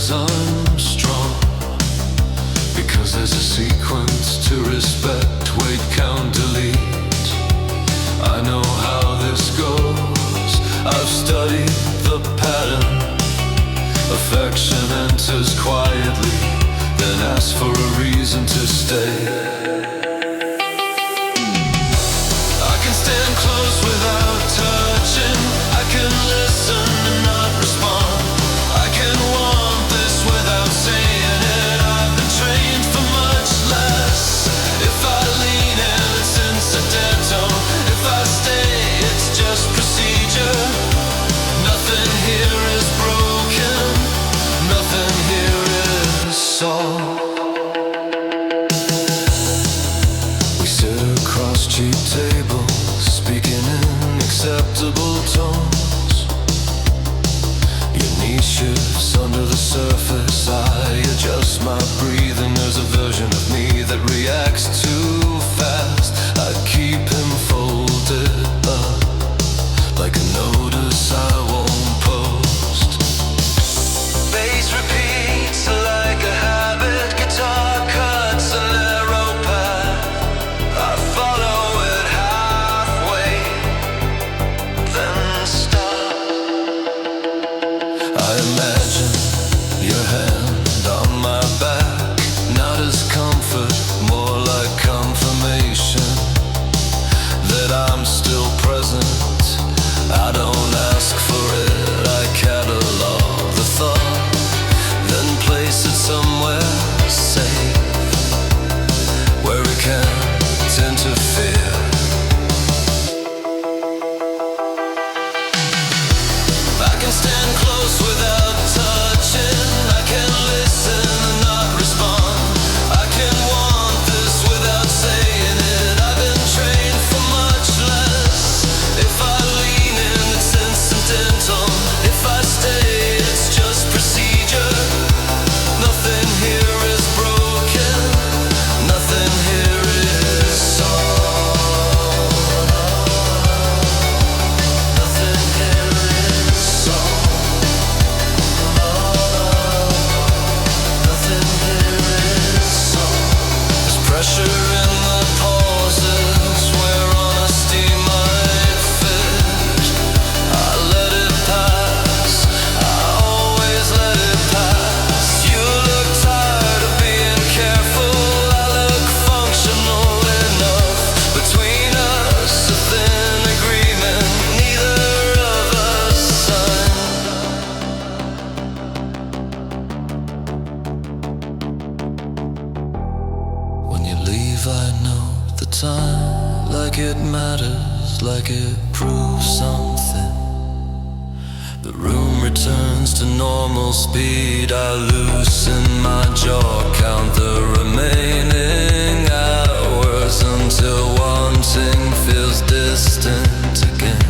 because I'm strong, because there's a sequence to respect, wait, count, delete. I know how this goes, I've studied the pattern. Affection enters quietly, then asks for a reason to stay. I can stand close without touching, I can listen and not respond. I can want this without saying it. I've been trained for much less. If I lean in, it's incidental. If I stay, it's just procedure. Nothing here is broken, nothing here is solved. We sit across cheap tables, speaking in acceptable tones. Your knee shifts under the surface, I adjust my breathing. There's a version of me that reacts too fast. I keep him folded up, like a notice I won't post. Bass repeats like a habit, guitar cuts a narrow path. I follow it halfway, then stop. I imagine your hand on my back, not as comfort, more like confirmation that I'm still present. I don't ask for it, I catalog the thought, then place it somewhere safe, where it can't interfere. I can stand close without touching, I can listen and not respond. I can want this without saying it. I've been trained for much less. If I lean in, it's incidental. If I stay, it's just procedure. Nothing here is broken, nothing here is solved. Nothing here is solved. Nothing here is solved. There's pressure in the pauses where honesty might fit. I let it pass, I always let it pass. You look tired of being careful, I look functional enough. Between us, a thin agreement, neither of us signed. When you leave, I know the time, like it matters, like it proves something. The room returns to normal speed, I loosen my jaw, count the remaining hours until wanting feels distant again.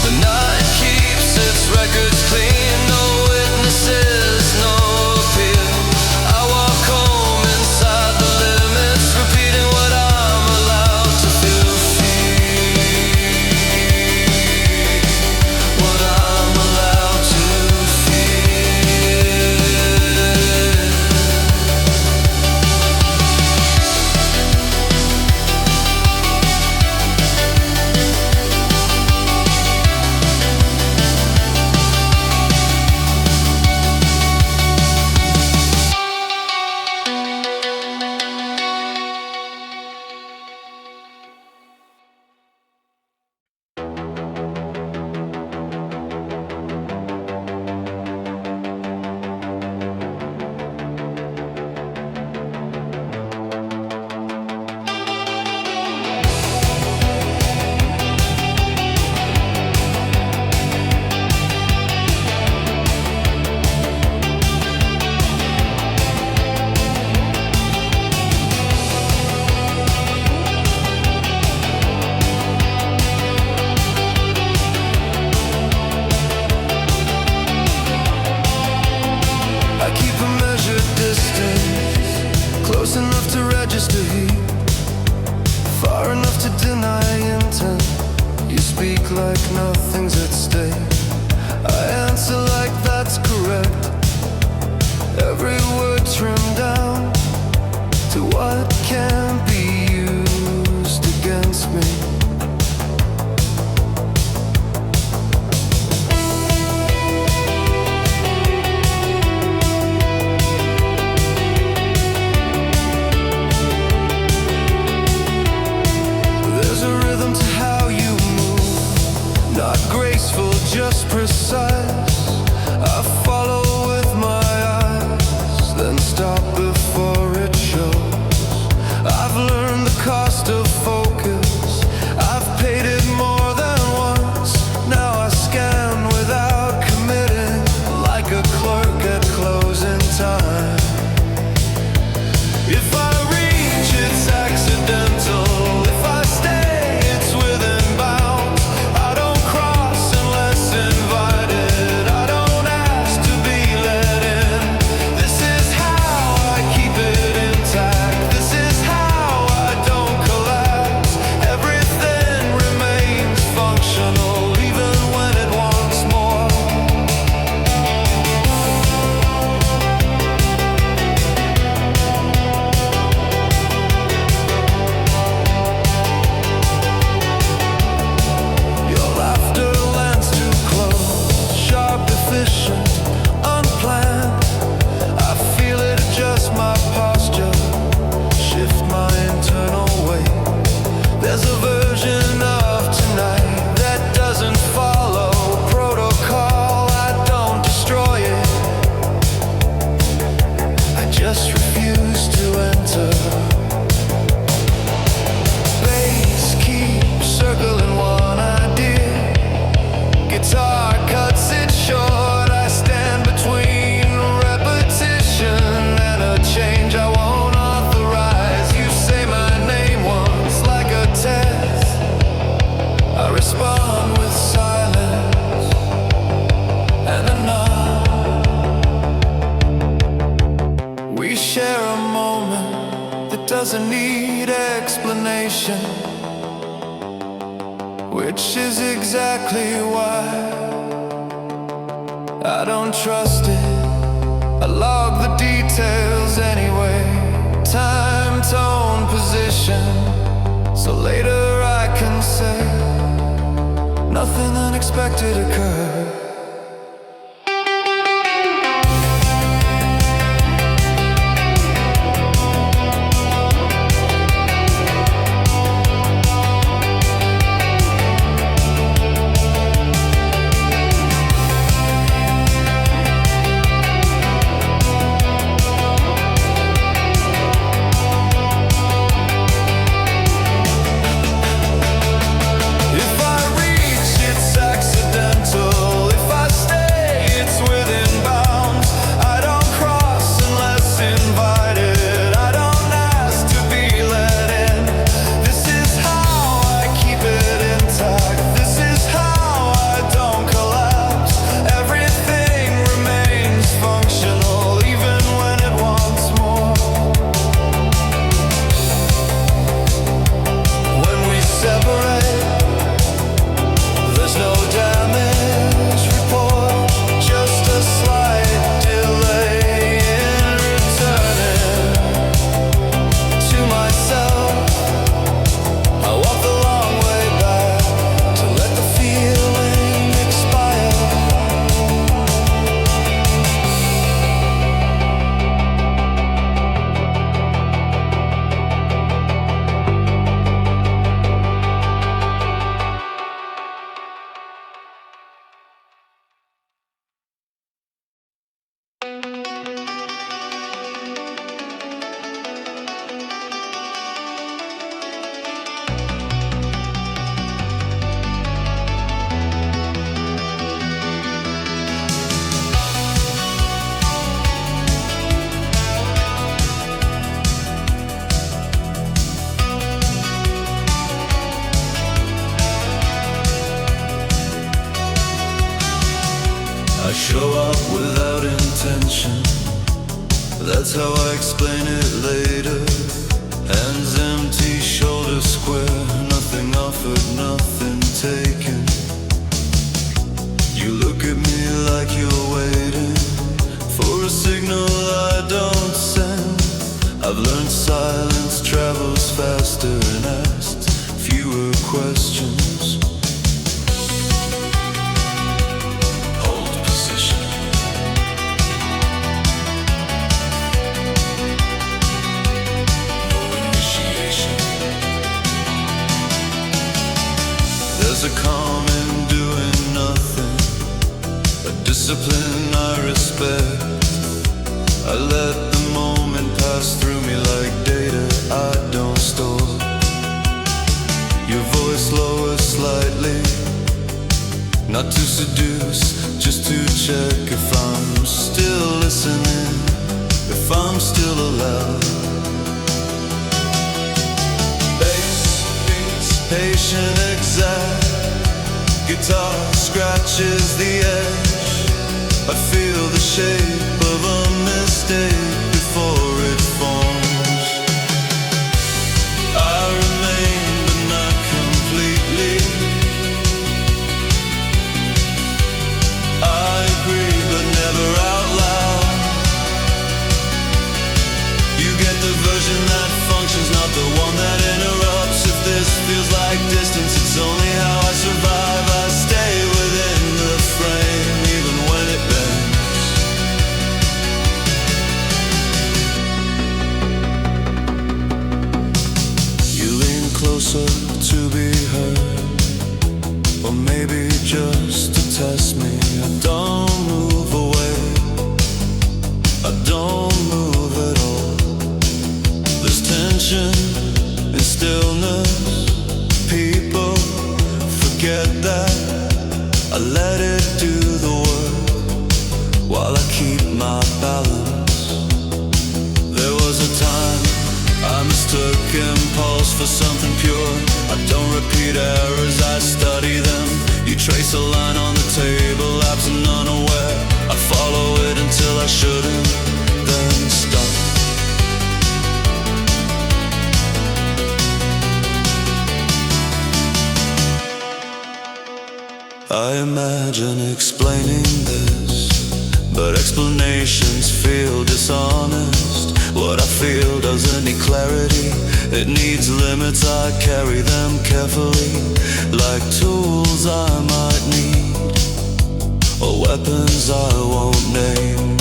The night keeps its records clean, no witnesses, no appeal. I walk home inside the limits, repeating what I'm allowed to feel. What I'm allowed to feel. like nothing's at stake. I answer answer like that's correct. Every word trimmed down to what can be used against me. There's a rhythm to how you move, not graceful, just precise. I follow with my eyes, then stop before it shows. I've learned the cost of focus, I've paid it more than once. Now I scan without committing, like a clerk at closing time. If I reach, it's accidental. If I stay, it's within bounds. I don't cross unless invited. I don't ask to be let in. This is how I keep it intact. This is how I don't collapse. Everything remains functional, even when it wants more. Your laughter lands too close, sharp, efficient, unplanned. I feel it adjust my posture, shift my internal weight. There's a version of tonight that doesn't follow protocol. I don't destroy it, I just refuse to enter. Bass keeps circling one idea. Guitar cuts it short. I stand between repetition and a change I won't authorize. You say my name once like a test. I respond with silence and a nod. We share a moment that doesn't need explanation, which is exactly why I don't trust it. I log the details anyway, time, tone, position, so later I can say nothing unexpected occurred. If I reach, it's accidental. If I stay, it's within bounds. I don't cross unless invited. I don't ask to be let in. This is how I keep it intact. This is how I don't collapse. Everything remains functional, even when it wants more. When we separate, there's no damage report, just a slight delay in returning to myself. I walk the long way back to let the feeling expire. I show up without intention, that's how I explain it later. Hands empty, shoulders square, nothing offered, nothing taken. You look at me like you're silence travels faster and asks fewer questions. Hold position. No initiation. There's a calm in doing nothing, a discipline I respect. I let the moment pass through me like data I don't store. Your voice lowers slightly, not to seduce, just to check if I'm still listening, if I'm still alive. Bass beats, patient, exact. Guitar scratches the edge. I feel the shape of a mistake before it forms. I remain but not completely. I agree but never out loud. You get the version that functions, not the one that interrupts. If this feels like distance, it's only how I survive. I stay within the frame, even when it bends. You lean closer to be heard, or maybe just to test me. I don't move away, I don't move at all. There's tension and stillness. People forget that I let it do the work while I keep my balance. There was a time I mistook impulse for something pure. I don't repeat errors, I study them. You trace a line on the table, absent unaware. I follow it until I shouldn't, then stop. I imagine explaining this, but explanations feel dishonest. What I feel doesn't need clarity, it needs limits. I carry them carefully, like tools I might need, or weapons I won't name.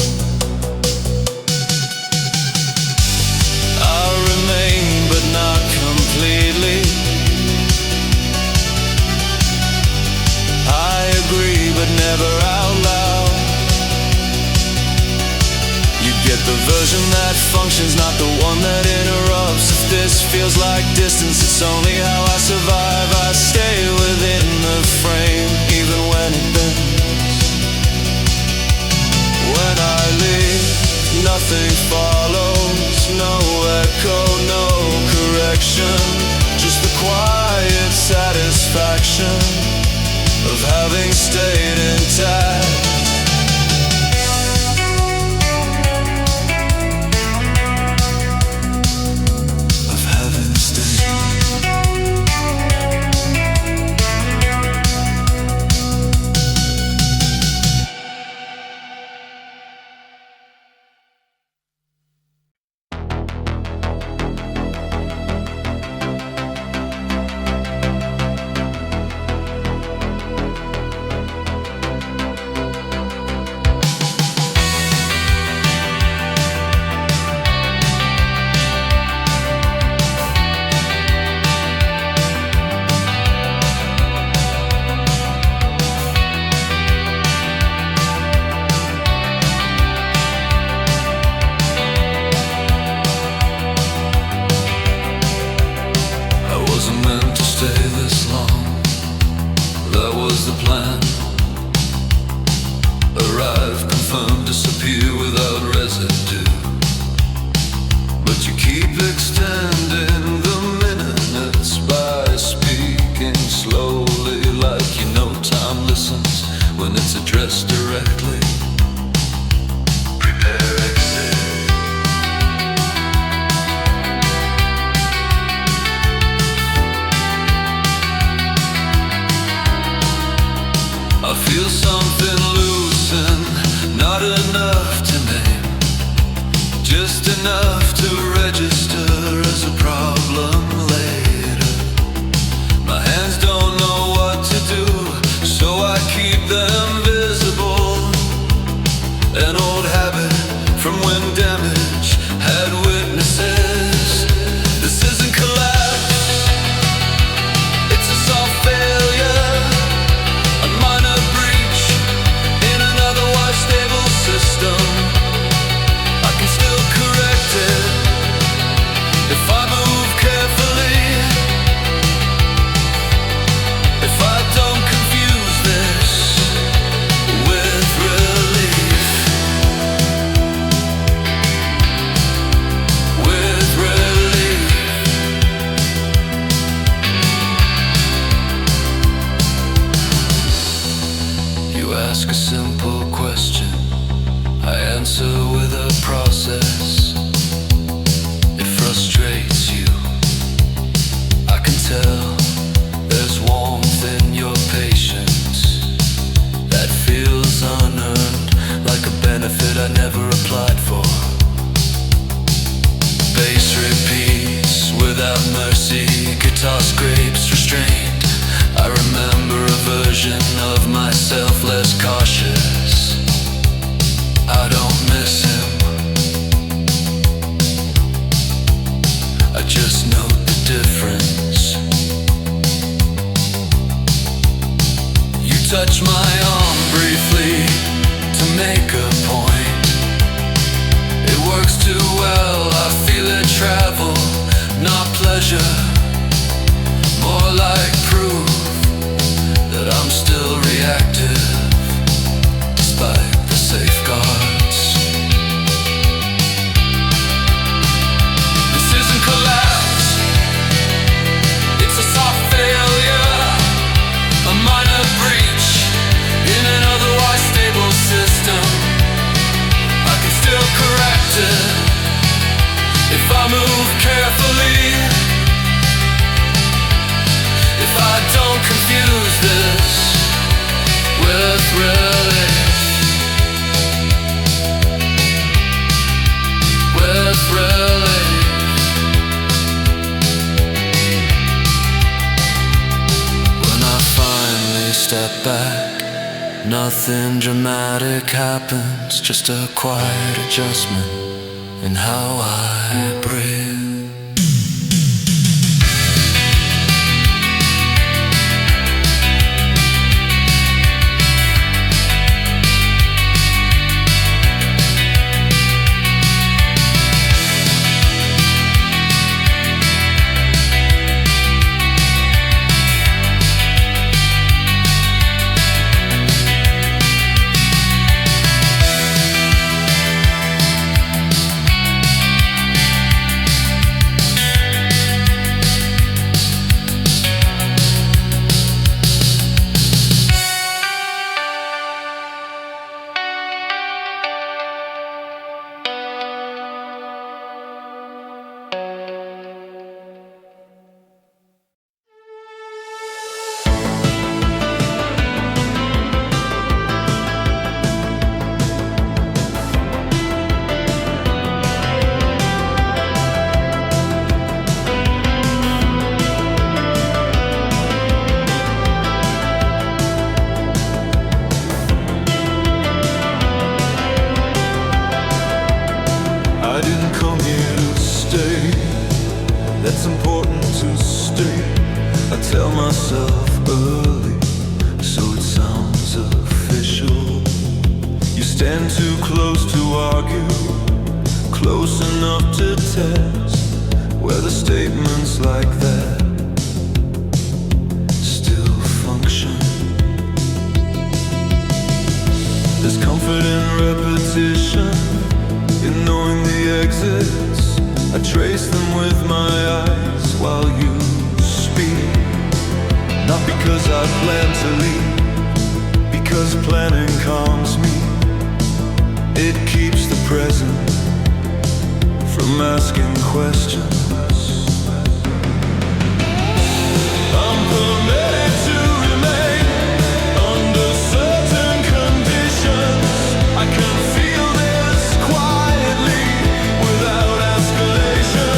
I remain but not completely. I agree but never out loud. You get the version that functions, not the one that interrupts. If this feels like distance, it's only how I survive. I stay within the frame, even when it bends. When I leave, nothing follows. No echo, no correction, just the quiet satisfaction of having stayed intact. Of having stayed. Enough to register. there's a problem later. My hands don't know what to do, so I keep them visible. An old habit from when damage had witnesses. This isn't collapse, it's a soft failure, a minor breach in an otherwise stable system. I can still correct it if I move carefully, if I don't confuse this with relief. With relief. You ask a simple question, I answer with a process. It frustrates you, I can tell. There's warmth in your patience that feels unearned, like a benefit I never applied for. Bass repeats without mercy, guitar scrapes restrained. I remember a version of myself less cautious. I don't miss him, I just note the difference. You touch my arm briefly to make a point. It works too well, I feel it travel, not pleasure, more like proof that I'm still reactive, despite the safeguards. This isn't collapse, it's a soft failure, a minor breach in an otherwise stable system. I can still correct it if I move carefully, if I don't confuse this with relief. With relief. When I finally step back, nothing dramatic happens, just a quiet adjustment in how I breathe. That's important to state. I tell myself early, so it sounds official. You stand too close to argue, close enough to test, where the statements like that still function. There's comfort in repetition, in knowing the exits. I trace them with my eyes while you speak. Not because I plan to leave, because planning calms me. It keeps the present from asking questions. I'm permitted to remain under certain conditions. I can feel this quietly without escalation.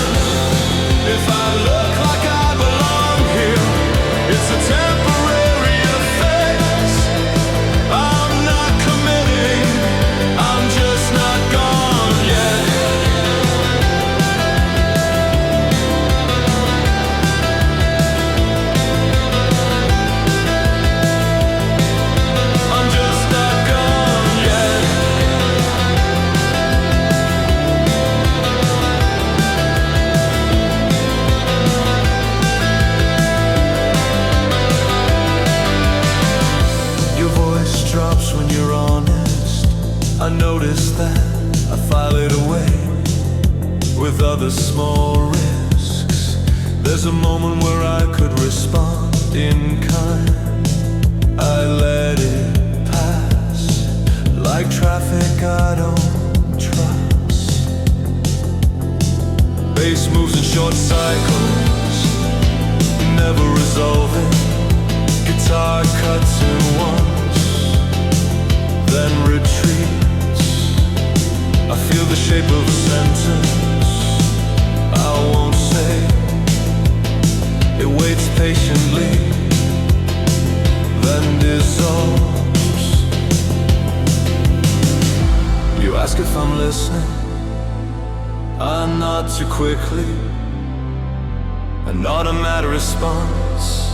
other small risks. There's a moment where I could respond in kind. I let it pass, like traffic I don't trust. Bass moves in short cycles, never resolving. Guitar cuts in once, then retreats. I feel the shape of a sentence I won't say. It waits patiently, then dissolves. You ask if I'm listening, I nod too quickly. An automatic response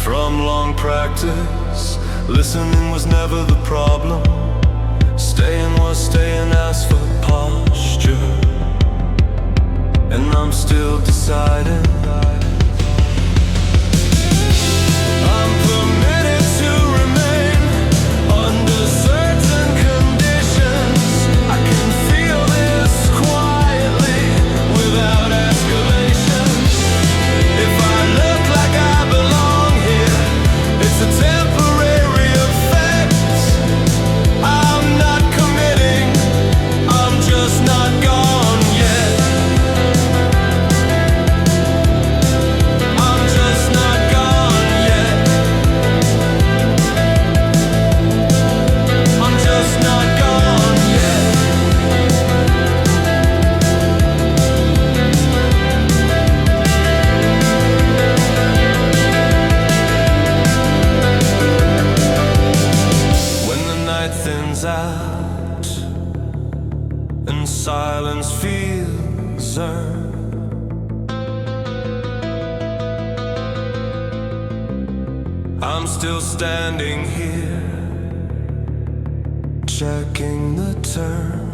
from long practice. Listening was never the problem. Staying was staying as for posture. And I'm still deciding. I'm permitted to remain under certain conditions. I can feel this quietly without escalation. If I look like I belong here, it's a temporary effect. I'm not committing, I'm just not gone yet. I'm just not gone yet. I'm just not gone yet. When the night thins out and silence feels earned, I'm still standing here, checking the terms.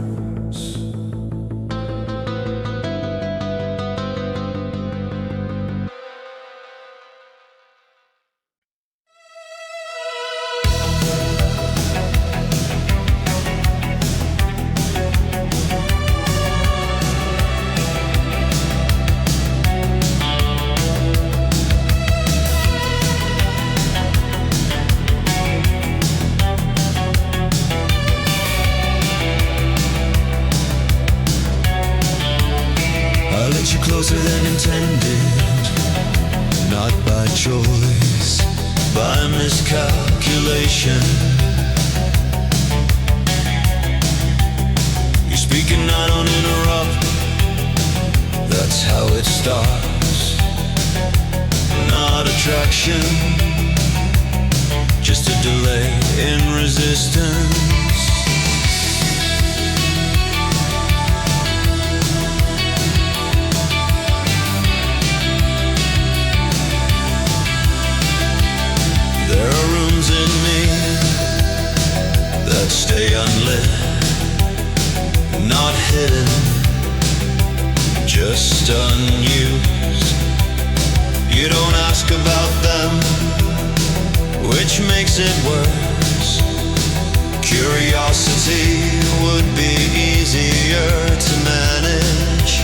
I let you closer than intended, not by choice, by miscalculation. You speak and I don't interrupt, that's how it starts. Not attraction, just a delay in resistance. There are rooms in me that stay unlit, not hidden, just unused. You don't ask about them, which makes it worse. Curiosity would be easier to manage.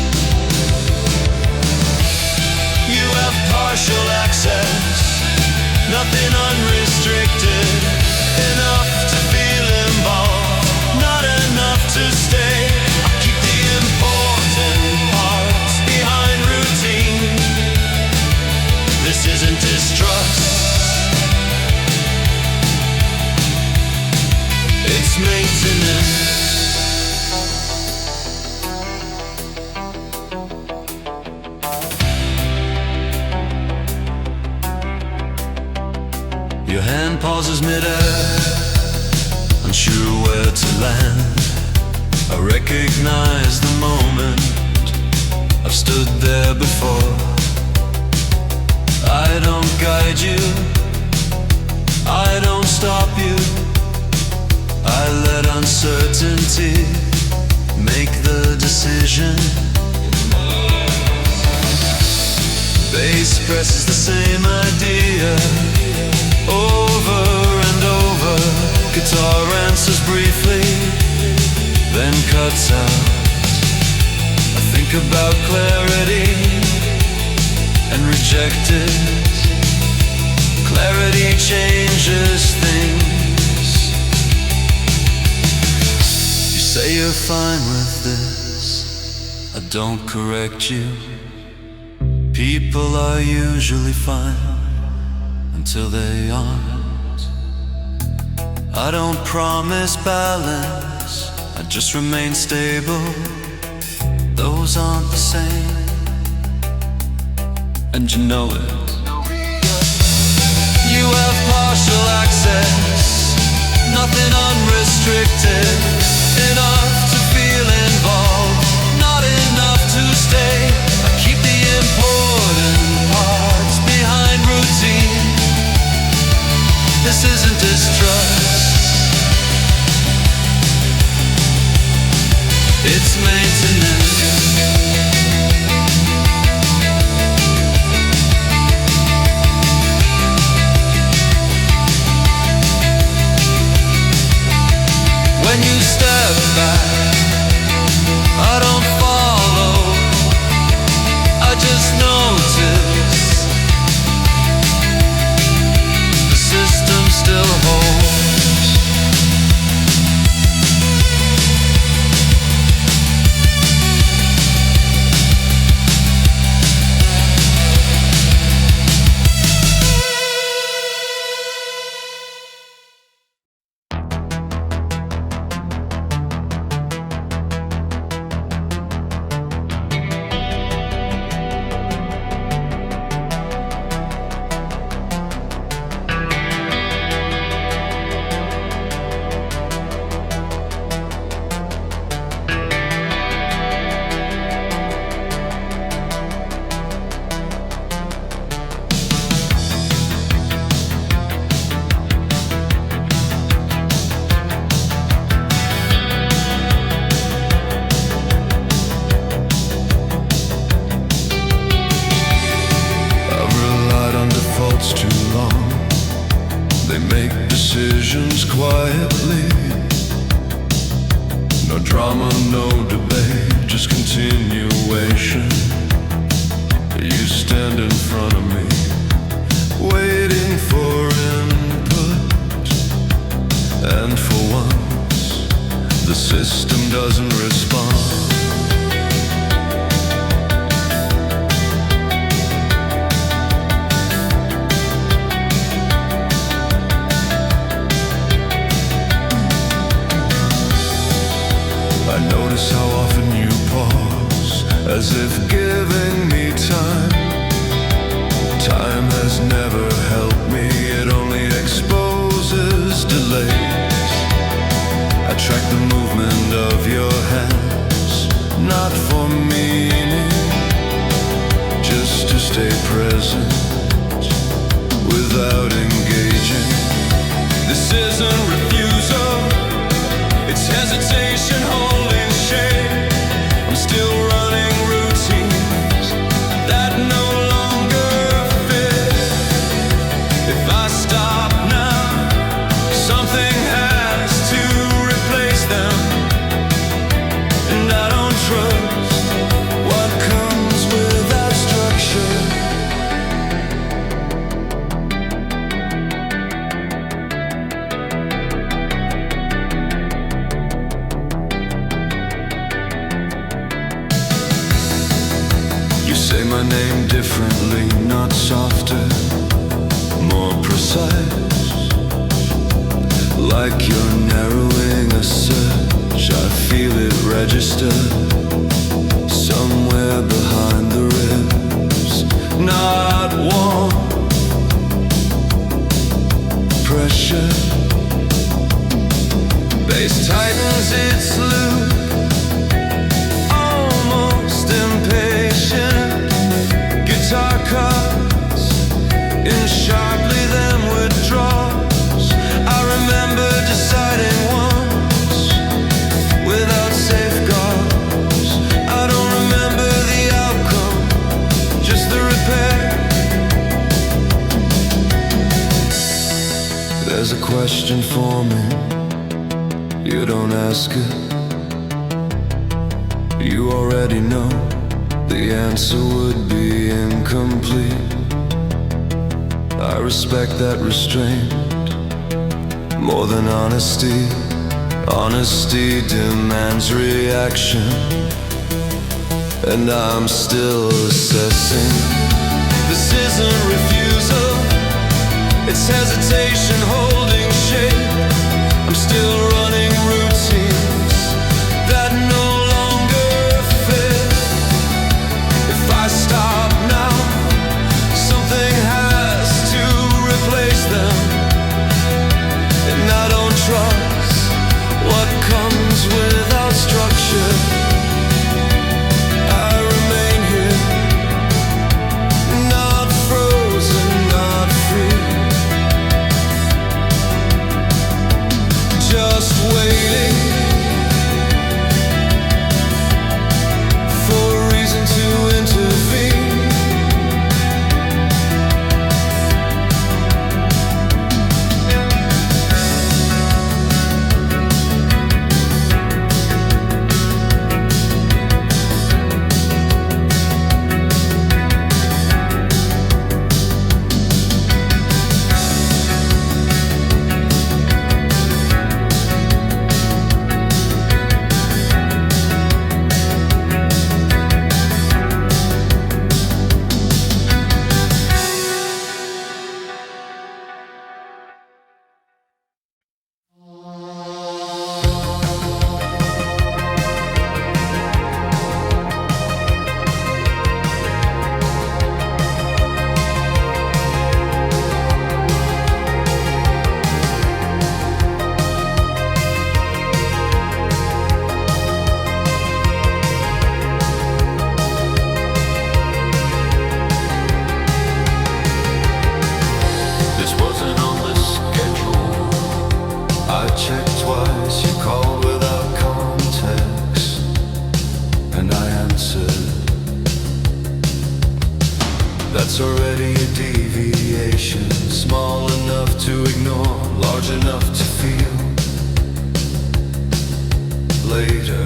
You have partial access, nothing unrestricted, enough to feel involved, not enough to stay. I keep the important parts behind routine. This isn't distrust, it's maintenance. Your hand pauses mid-air, unsure where to land. I recognize the moment, I've stood there before. I don't guide you, I don't stop you. I let uncertainty make the decision. Bass presses the same idea over and over. Guitar answers briefly, then cuts out. I think speak about clarity and reject it. Clarity changes things. You say you're fine with this, I don't correct you. People are usually fine until they aren't. I don't promise balance, I just remain stable. Those aren't the same, and you know it. You have partial access, nothing unrestricted. Enough to feel involved, not enough to stay. I keep the important parts behind routine. This isn't distrust, it's maintenance. When you step back, I don't follow, I just notice the system still holds. Too long, they make decisions quietly. No drama, no debate, just continuation. You stand in front of me, waiting for input, and for once, the system doesn't respond. I notice how often you pause, as if giving me time. Time has never helped me, it only exposes delays. I track the movement of your hands, not for meaning, just to stay present, without engaging. This isn't refusal, it's hesitation holding shade. I'm still running routines that no longer fit. If I stop now, something has to replace them. And I don't trust what comes without structure. You say my name differently, not softer, more precise. Like you're narrowing a search, I feel it register somewhere behind the ribs. Not warm, pressure. Bass tightens its loop, almost impatient. Guitar cuts in sharply, then withdraws. I remember deciding once, without safeguards. I don't remember the outcome, just the repair. There's a question for me, you don't ask it. You already know. the answer would be incomplete. I respect that restraint more than honesty. Honesty demands reaction, and I'm still assessing. This isn't refusal, it's hesitation holding shape. I'm still running routines that no longer fit. If I stop now, something has to replace them, and I don't trust what comes without structure. I remain here, not frozen, not free, just waiting for a reason to intervene. That's already a deviation, small enough to ignore, large enough to feel later.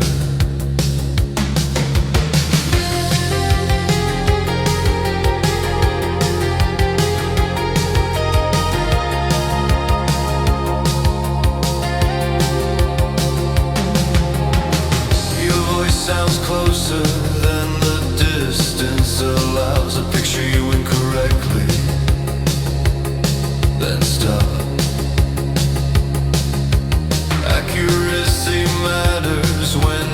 Your voice sounds closer than the distance allows. I picture you incorrectly, then stop. Accuracy matters when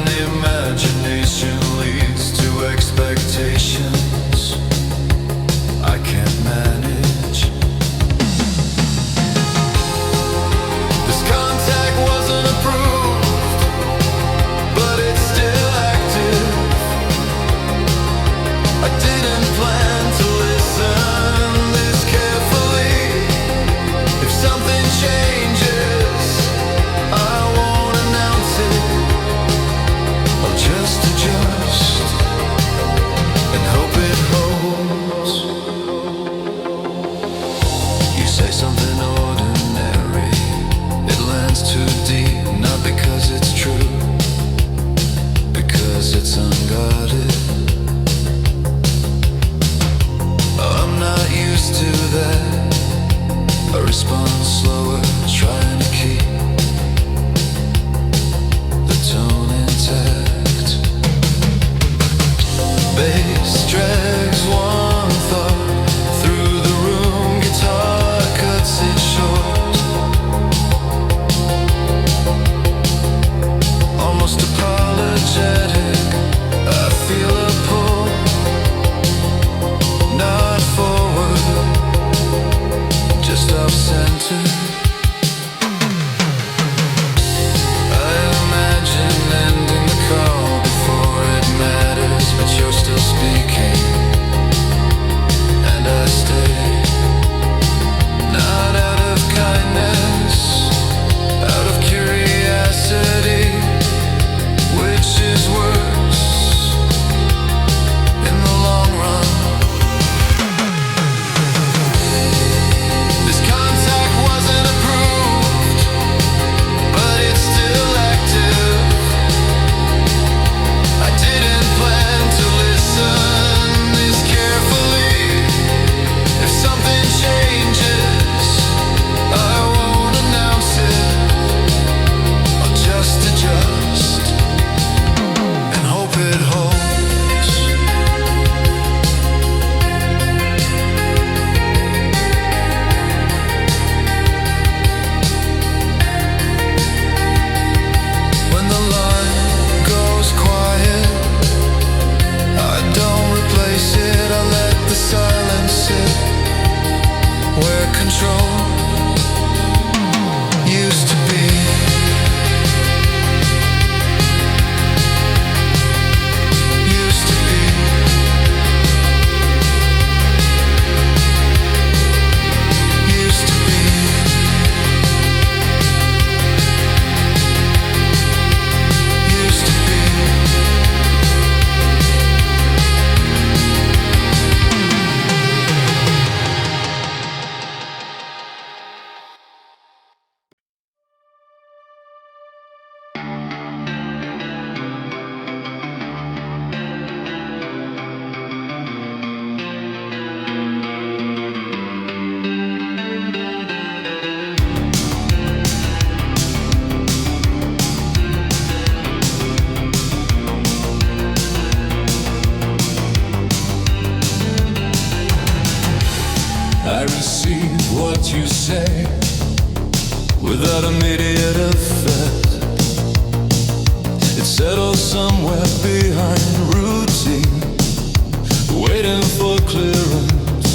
you say without immediate effect. It settles somewhere behind routine, waiting for clearance.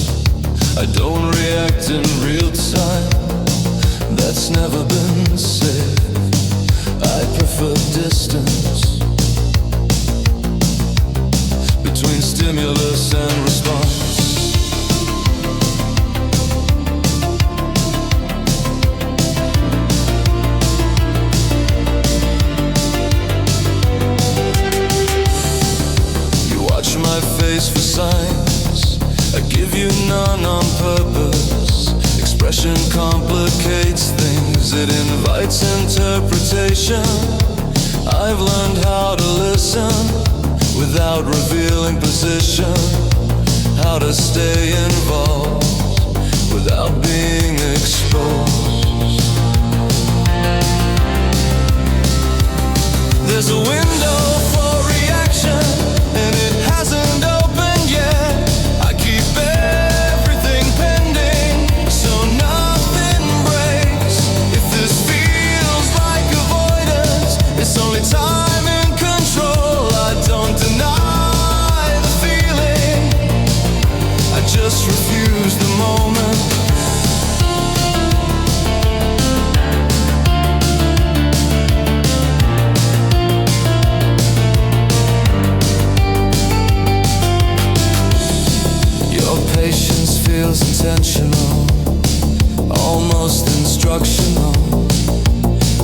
I don't react in real time, that's never been safe. I prefer distance between stimulus and response. My face for signs, I give you none on purpose. Expression complicates things, it invites interpretation. I've learned how to listen without revealing position, how to stay involved without being exposed. There's a window for reaction, and it hasn't opened yet. I keep everything pending, so nothing breaks. If this feels like avoidance, it's only time in control. I don't deny the feeling, I just refuse the moment. Patience feels intentional, almost instructional,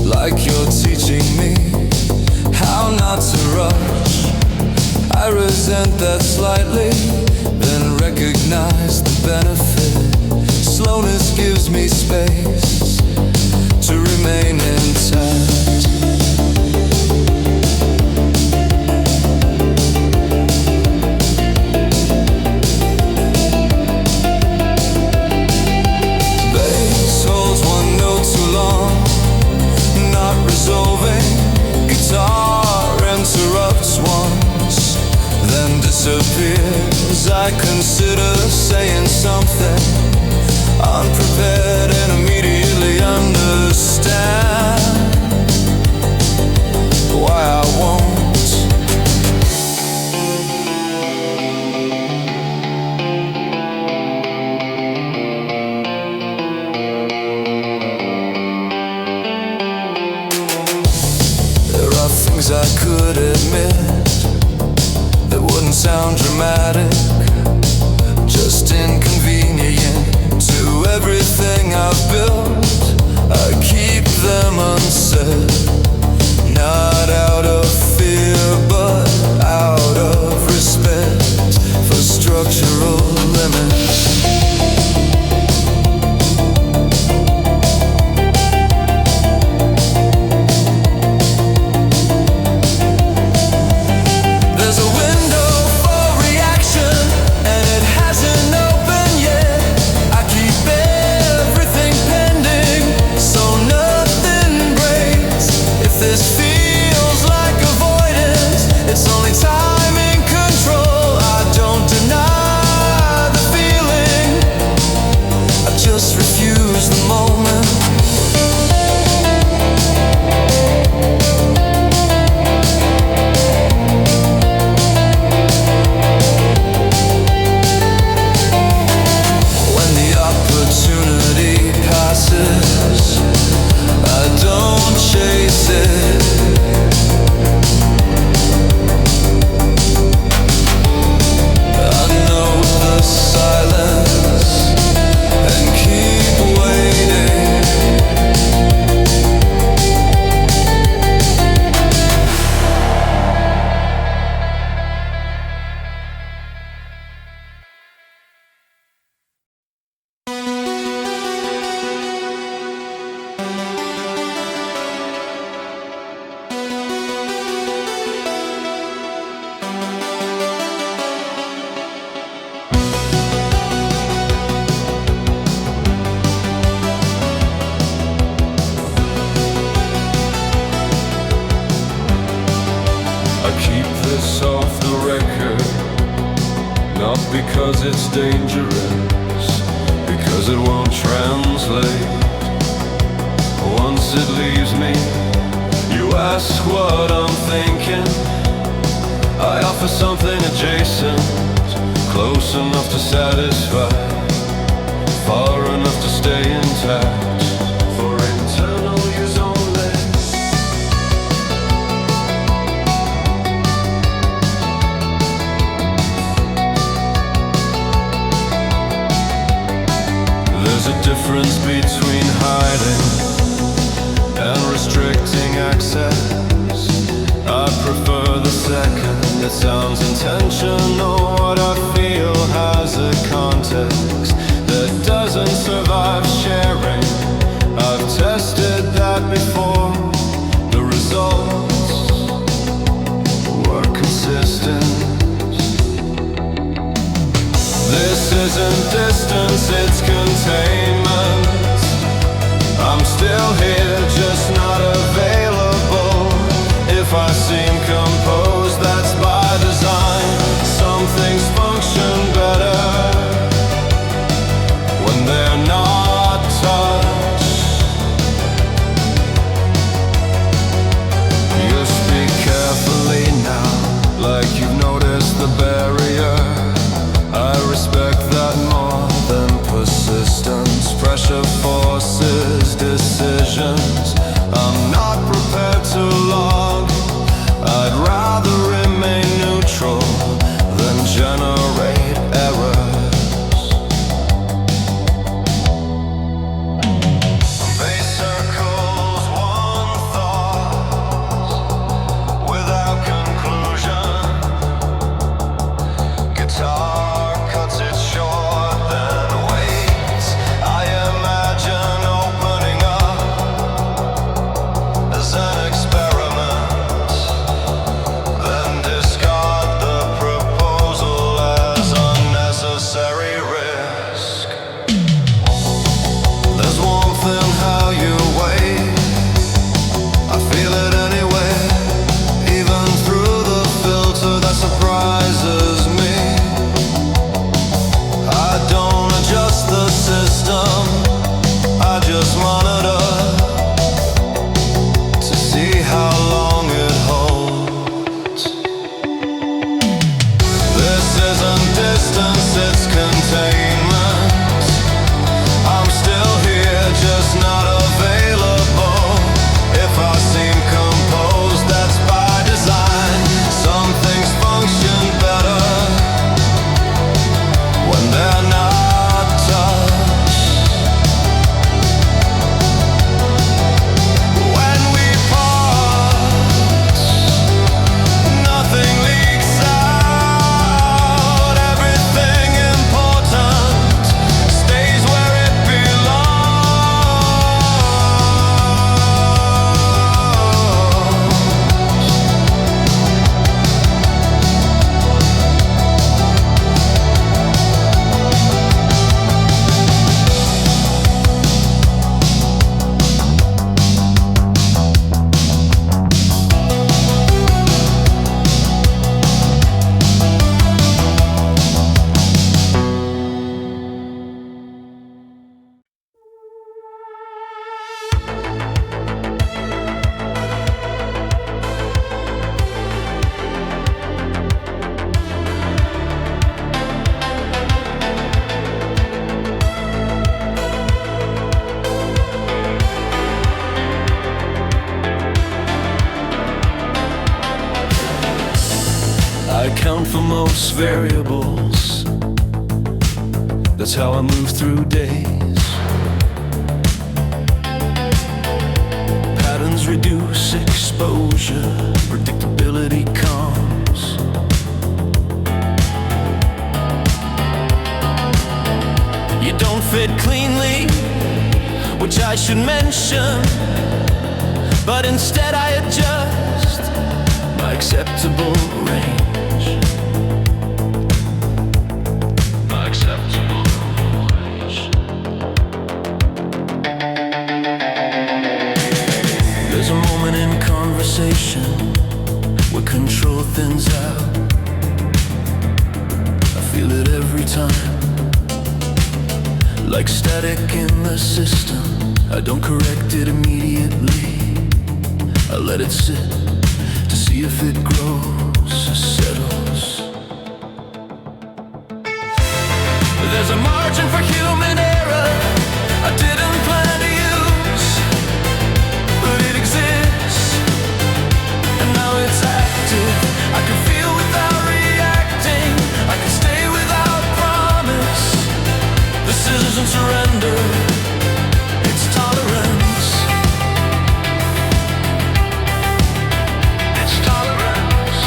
like you're teaching me how not to rush. I resent that slightly, then recognize the benefit. Slowness gives me space to remain intact. Guitar interrupts once, then disappears. I consider saying something unprepared and immediately understand why I won't. I could admit that wouldn't sound dramatic, just inconvenient to everything I've built. I keep them unsaid, not out of fear but out of respect for structural limits. because it's dangerous, because it won't translate slate. Once it leaves me, you ask what I'm thinking. I offer something adjacent, close enough to satisfy, far enough to stay intact, for internal use only. There's a difference between hiding and restricting access. I prefer the second. It sounds intentional. What I feel has a context that doesn't survive sharing. I've tested that before. The results were consistent. This isn't distance, it's containment. I'm still here, just not available. If I seem composed, that's by design. Some things function better when they're not touched. You speak carefully now, like you've noticed the barrier. I respect that more than persistence. Pressure forces decisions I'm not prepared to log. I'd rather remain neutral than generate errors. Base circles, one thought without conclusion. Guitar cuts it short, then waits. I imagine opening up as an experiment, then discard the proposal as unnecessary risk. There's warmth in how you wait. I feel it anyway, even through the filter that surprises me. I don't adjust the system, I just monitor to see how long it holds. This isn't distance, it's containment. I'm still here, just not available. If I seem composed, that's by design. Some things function better when they're not touched. When we part, nothing leaks out. Everything important stays where it I count for most variables. That's how I move through days. Patterns reduce exposure, predictability comes. You don't fit cleanly, which I should mention, but instead I adjust my acceptable range. My acceptable range. There's a moment in conversation where control thins out. I feel it every time. Like static in the system, I don't correct it immediately. I let it sit to see if it grows or settles. There's a margin for human error I didn't plan to use, but it exists, and now it's active. I can feel without reacting, I can stay without promise. This isn't surrender, it's tolerance. It's tolerance.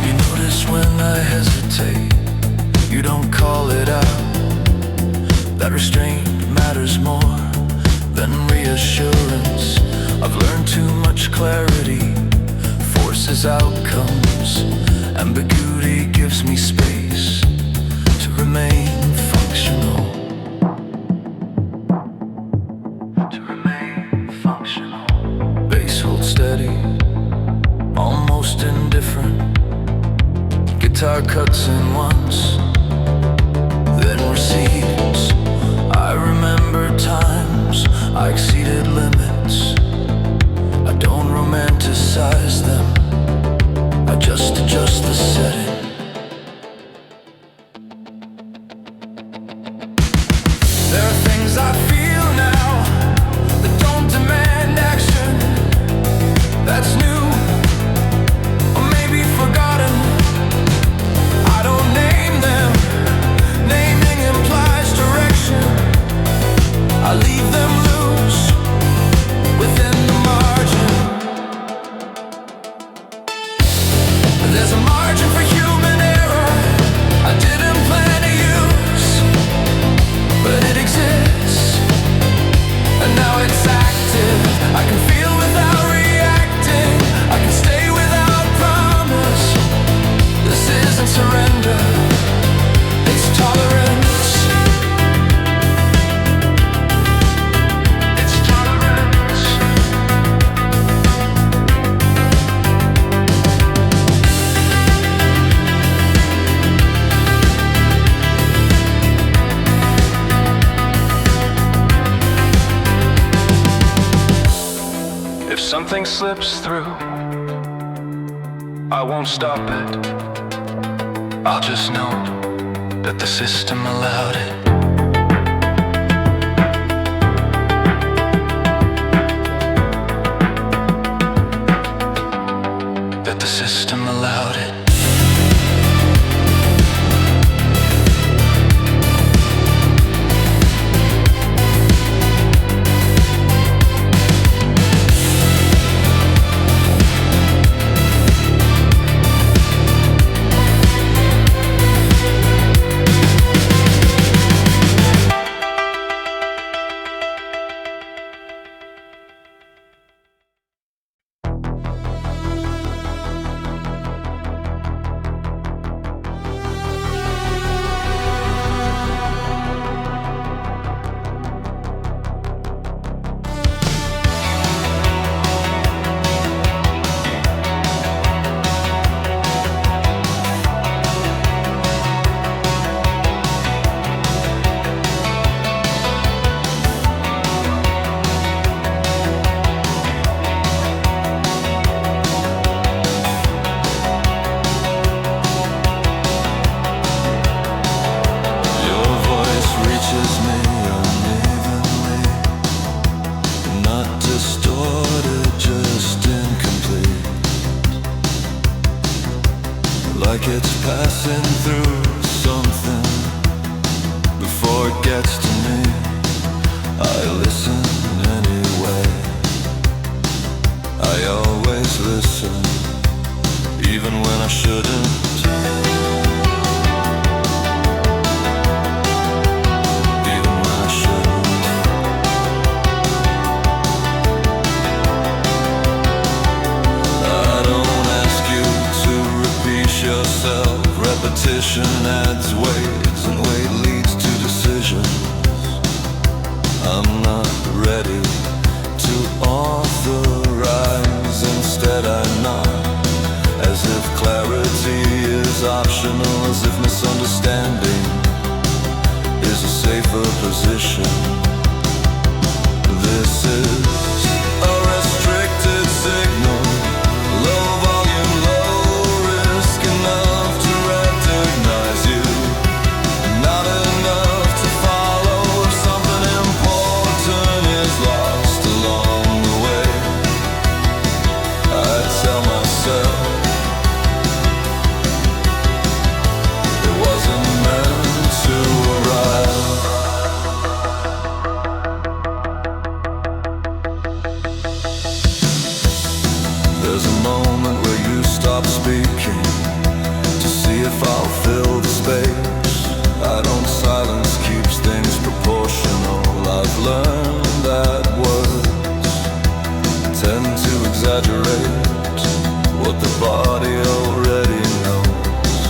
You notice when I hesitate, you don't call it out. That restraint matters more than reassurance. I've learned too much clarity forces outcomes. Ambiguity gives me space to remain functional. To remain functional. Bass holds steady, almost indifferent. Guitar cuts in once, then recedes. I remember times I exceeded limits. I don't romanticize them, I just adjust the setting. There are things I feel now that don't demand action. That's new, or maybe forgotten. I don't name them, naming implies direction. I leave them loose within the margin. There's a margin for human error I didn't plan to use, but it exists, and now it's active. I can feel without reacting, I can stay without promise. This isn't surrender, it's tolerance. It's tolerance. If something slips through, I won't stop it. I'll just know that the system allowed it. That the system allowed it. Like it's passing through something before it gets to me. I listen anyway. I always listen, even when I shouldn't. Even when I shouldn't. I don't ask you to repeat yourself. Repetition adds weight, and weight leads to decisions. I'm not ready to authorize, instead I nod, as if clarity is optional. as if misunderstanding is a safer position. This is a restricted signal, low volume, low risk, enough to recognize you, not enough to follow if something important is lost along the way. I tell myself it wasn't meant to arrive. There's a moment where you stop speaking to see if I'll fill the space. I don't silence keeps things proportional. I've learned that words tend to exaggerate what the body already knows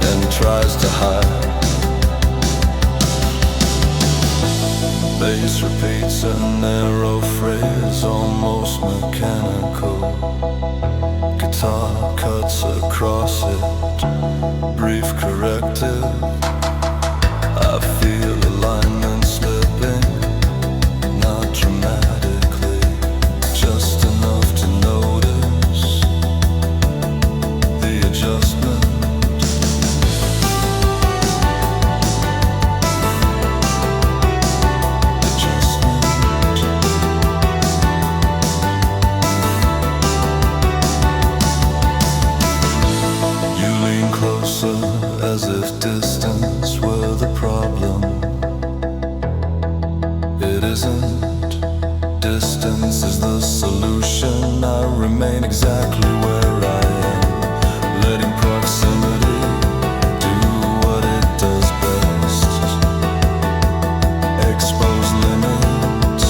and tries to hide. Bass repeats a narrow phrase, almost mechanical. Guitar cuts across it, brief corrective. I feel alignment slipping, not dramatically, just enough to notice the adjustment. Closer, as if distance were the problem. It isn't. Distance is the solution. I remain exactly where I am, letting proximity do what it does best. Expose limits.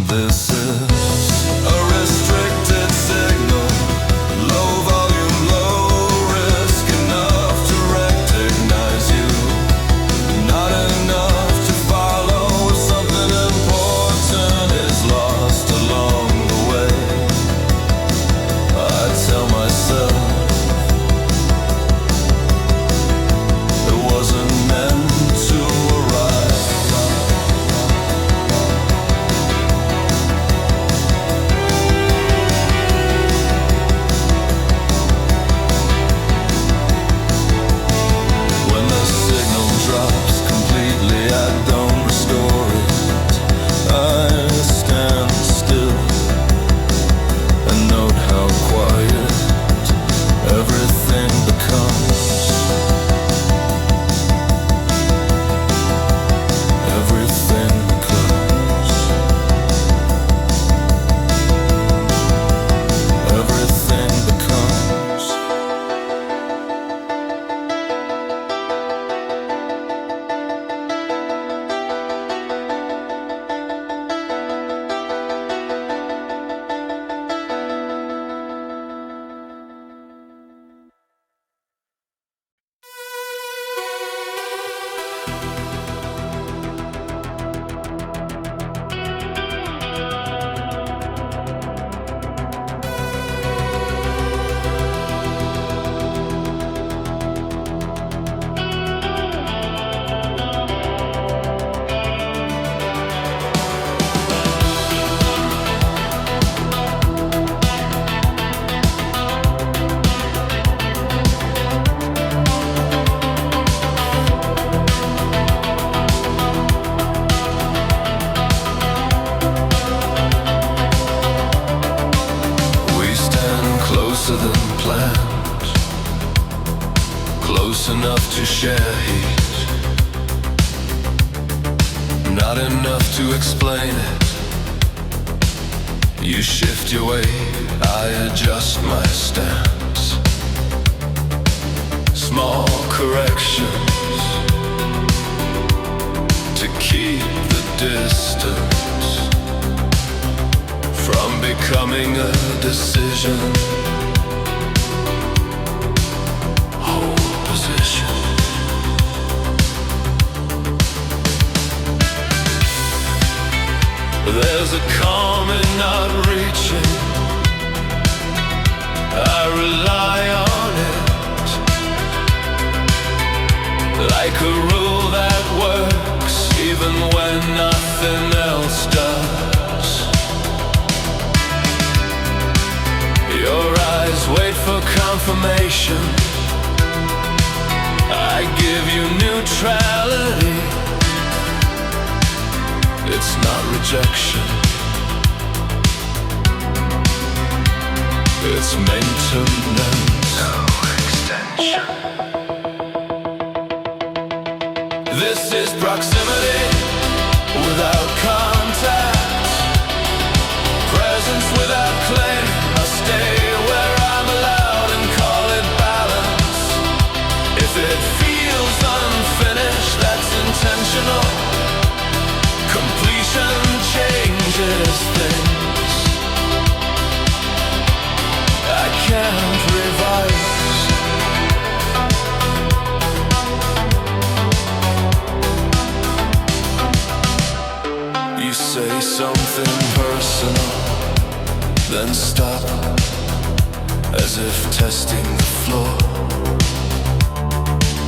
This is a restricted signal, low volume, low risk, enough to recognize you, not enough to follow if something important is lost along the way. I tell myself it wasn't meant to arrive. When the signal drops completely, I don't restore it. I stand still and note how quiet everything becomes. Everything becomes. Everything becomes. We stand closer than planned, close enough to share heat, not enough to explain it. You shift your weight, I adjust my stance. Small corrections to keep the distance from becoming a decision. Hold position. There's a calm in not reaching, I rely on it like a rule that works even when nothing else does. Your eyes wait for confirmation. I give you neutrality. It's not rejection, it's maintenance. No extension. This is proximity without contact, presence without claim. I stay where I'm allowed and call it balance. If it feels unfinished, that's intentional. Completion changes things. I can't revise. You say something personal, then stop, as if testing the floor.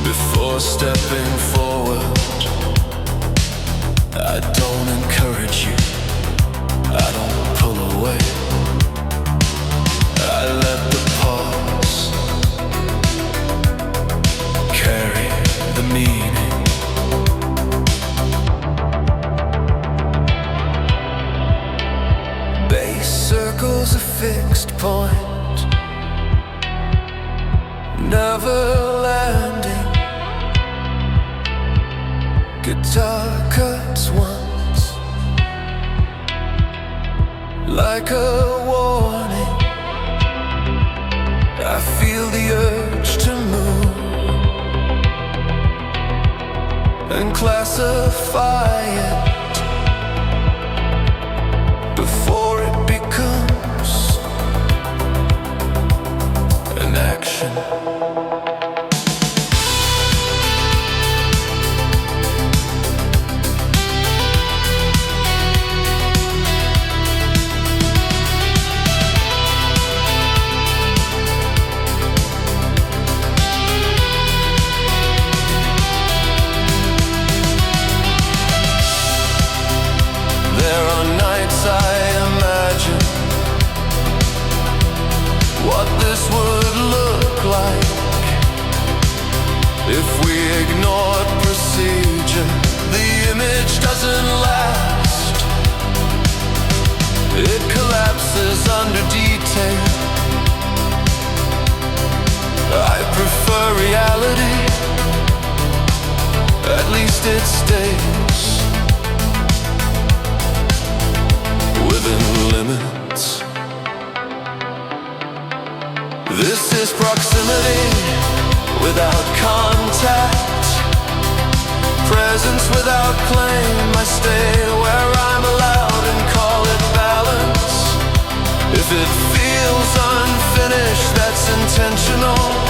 Before stepping forward, I don't encourage you, I don't pull away. I let the pause carry the meaning. Base circles a fixed point, never landing. Guitar cuts once, like a warning. I feel the urge to move and classify it before it becomes an action. I imagine what this would look like if we ignored procedure. The image doesn't last, it collapses under detail. I prefer reality, at least it stays within limits. This is proximity without contact, presence without claim. I stay where I'm allowed and call it balance. If it feels unfinished, that's intentional.